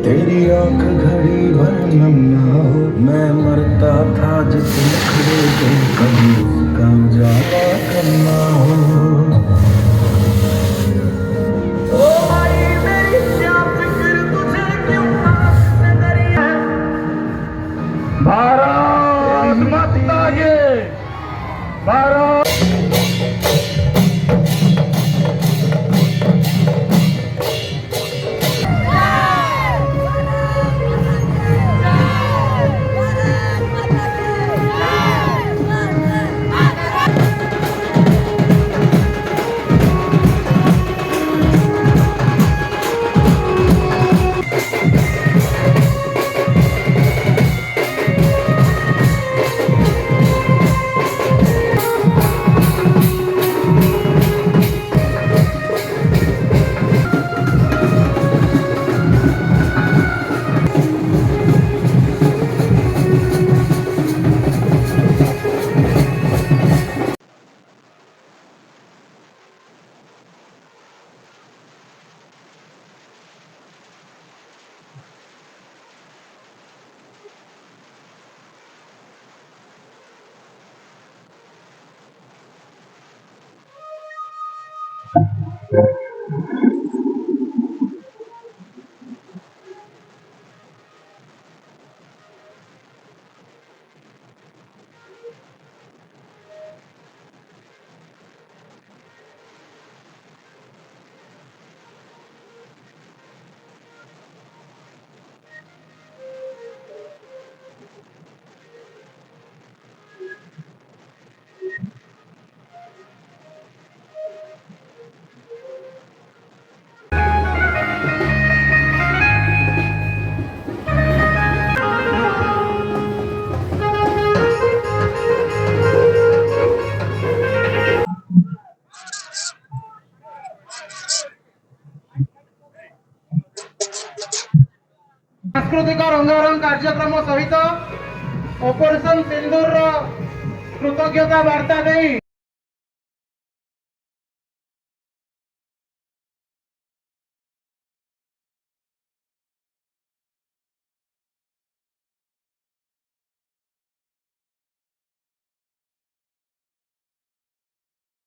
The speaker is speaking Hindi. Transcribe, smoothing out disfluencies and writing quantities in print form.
तेरी आंख घड़ी भर नम ना हो, मैं मरता था जिस नखरे पे, कभी उसका उजाला करना हो। ओ भाई मेरी क्या फिक्र तुझे क्यों आंख से दरिया है। भारत माता की, भारत। सांस्कृतिक रंगारंग कार्यक्रम सहित ऑपरेशन सिंदूर कृतज्ञता वार्ता दे